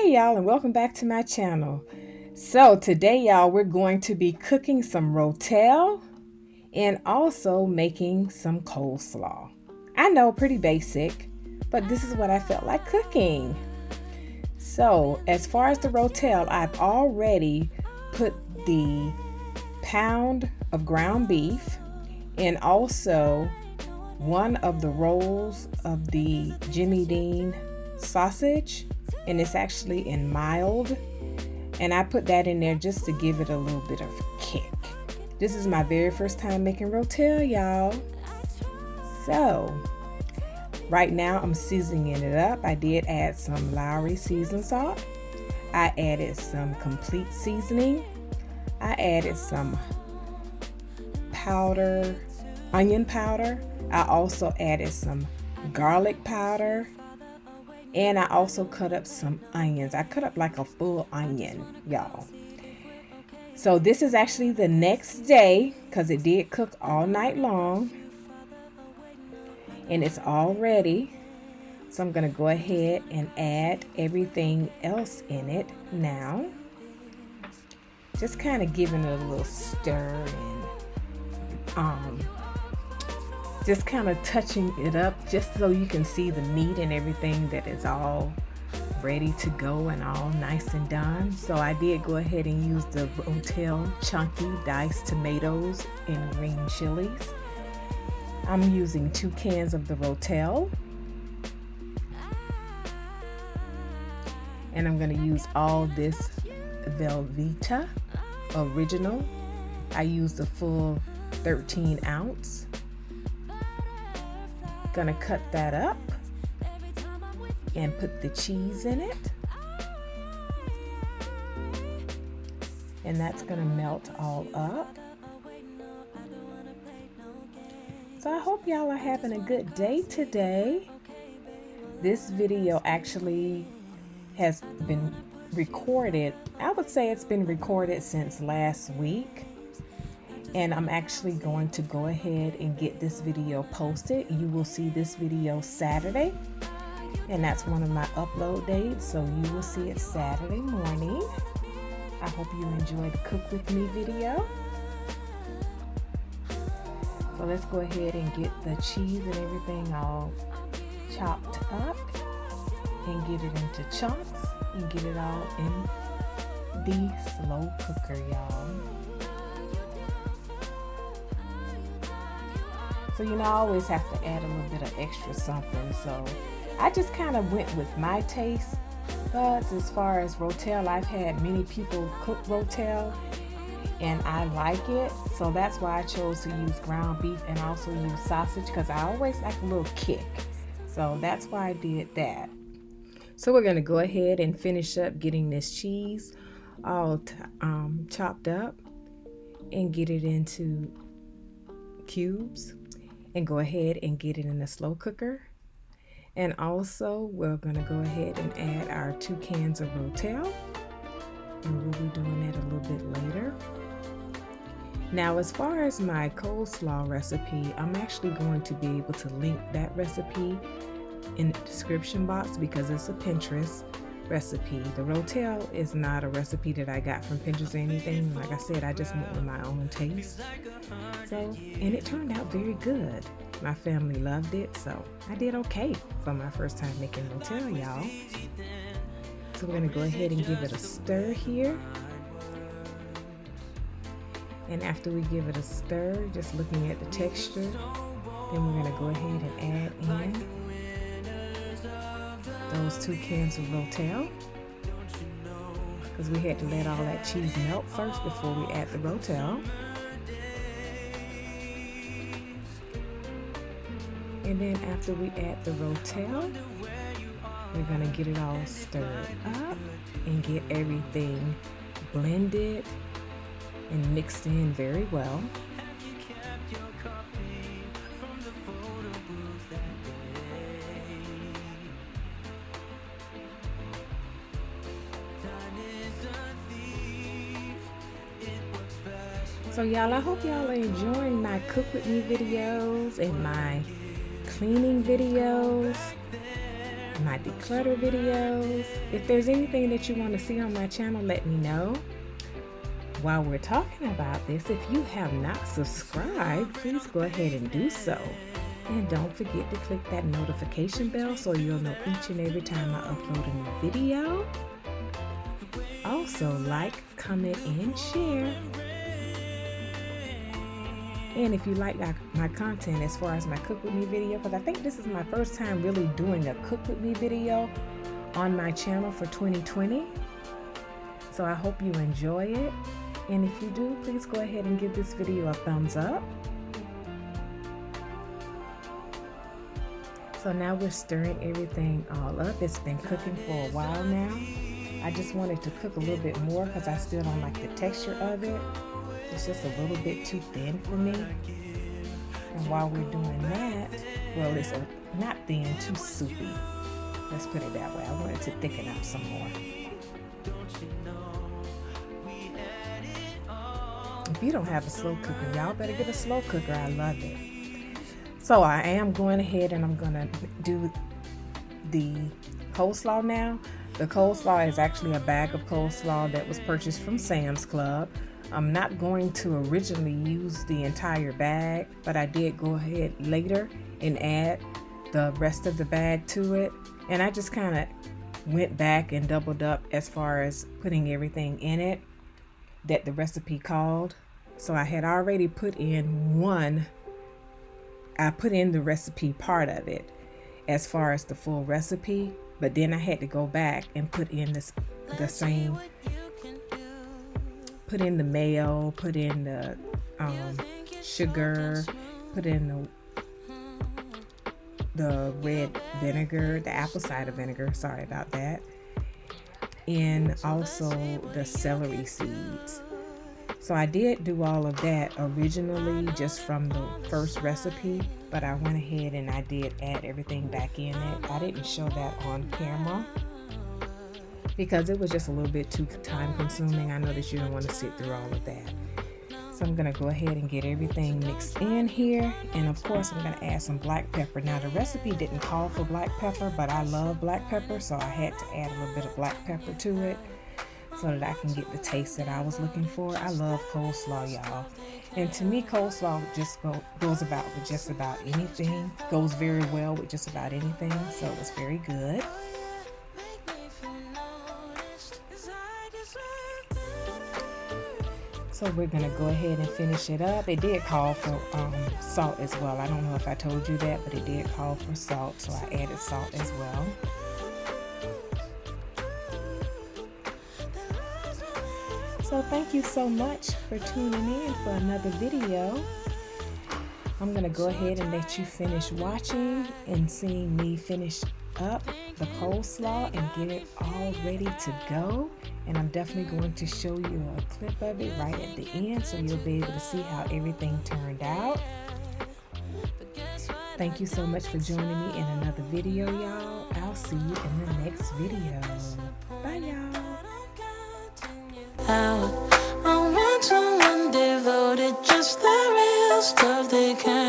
Hey y'all, and welcome back to my channel. So today y'all, we're going to be cooking some rotel and also making some coleslaw. I know, pretty basic, but this is what I felt like cooking. So as far as the rotel, I've already put the pound of ground beef and also one of the rolls of the Jimmy Dean sausage, and it's actually in mild, and I put that in there just to give it a little bit of a kick. This is my very first time making rotel, y'all. So right now I'm seasoning it up. I did add some Lowry seasoned salt. I added some complete seasoning. I added some powder, onion powder. I also added some garlic powder. And I also cut up some onions. I cut up like a full onion, y'all. So this is actually the next day because it did cook all night long. And it's all ready. So I'm going to go ahead and add everything else in it now. Just kind of giving it a little stir and just kind of touching it up just so you can see the meat and everything that is all ready to go and all nice and done. So I did go ahead and use the Rotel chunky diced tomatoes and green chilies. I'm using 2 cans of the Rotel. And I'm going to use all this Velveeta original. I used the full 13 ounce. Gonna cut that up and put the cheese in it, and that's gonna melt all up. So I hope y'all are having a good day today. This video actually has been recorded. I would say it's been recorded since last week. And I'm actually going to go ahead and get this video posted. You will see this video Saturday, and that's one of my upload dates, so you will see it Saturday morning. I hope you enjoy the Cook With Me video. So let's go ahead and get the cheese and everything all chopped up and get it into chunks and get it all in the slow cooker, y'all. So, you know, I always have to add a little bit of extra something. So I just kind of went with my taste buds as far as rotel. I've had many people cook rotel and I like it. So that's why I chose to use ground beef and also use sausage, because I always like a little kick. So that's why I did that. So we're going to go ahead and finish up getting this cheese all chopped up and get it into cubes. And go ahead and get it in the slow cooker. And also we're going to go ahead and add our 2 cans of rotel, and we'll be doing that a little bit later. Now as far as my coleslaw recipe, I'm actually going to be able to link that recipe in the description box because it's a Pinterest recipe. The rotel is not a recipe that I got from Pinterest or anything. Like I said, I just went with my own taste. So, and it turned out very good. My family loved it, so I did okay for my first time making rotel, y'all. So we're gonna go ahead and give it a stir here. And after we give it a stir, just looking at the texture, then we're gonna go ahead and add in those 2 cans of rotel, because we had to let all that cheese melt first before we add the rotel. And then after we add the rotel, we're gonna get it all stirred up and get everything blended and mixed in very well. So y'all, I hope y'all are enjoying my Cook With Me videos and my cleaning videos. my declutter videos. If there's anything that you want to see on my channel, let me know. While we're talking about this, if you have not subscribed, please go ahead and do so. And don't forget to click that notification bell so you'll know each and every time I upload a new video. Also, like, comment, and share. And if you like my content as far as my Cook With Me video, because I think this is my first time really doing a Cook With Me video on my channel for 2020. So I hope you enjoy it. And if you do, please go ahead and give this video a thumbs up. So now we're stirring everything all up. It's been cooking for a while now. I just wanted to cook a little bit more because I still don't like the texture of it. It's just a little bit too thin for me. And while we're doing that, well, it's not thin, too soupy. Let's put it that way. I wanted to thicken up some more. If you don't have a slow cooker, y'all better get a slow cooker. I love it. So I am going ahead and I'm going to do the coleslaw now. The coleslaw is actually a bag of coleslaw that was purchased from Sam's Club. I'm not going to originally use the entire bag, but I did go ahead later and add the rest of the bag to it. And I just kind of went back and doubled up as far as putting everything in it that the recipe called. So I had already put in I put in the recipe part of it as far as the full recipe, but then I had to go back and put in the same, put in the mayo, put in the sugar, put in the red vinegar, the apple cider vinegar, sorry about that, and also the celery seeds. So I did do all of that originally just from the first recipe, but I went ahead and I did add everything back in it. I didn't show that on camera because it was just a little bit too time consuming. I know that you don't want to sit through all of that. So I'm going to go ahead and get everything mixed in here. And of course, I'm going to add some black pepper. Now the recipe didn't call for black pepper, but I love black pepper, so I had to add a little bit of black pepper to it, so that I can get the taste that I was looking for. I love coleslaw, y'all. And to me, coleslaw just goes about with just about anything. Goes very well with just about anything. So it was very good. So we're going to go ahead and finish it up. It did call for salt as well. I don't know if I told you that, but it did call for salt. So I added salt as well. So thank you so much for tuning in for another video. I'm going to go ahead and let you finish watching and seeing me finish up the coleslaw and get it all ready to go. And I'm definitely going to show you a clip of it right at the end so you'll be able to see how everything turned out. Thank you so much for joining me in another video, y'all. I'll see you in the next video. Bye, y'all. I want someone devoted, just the real stuff they can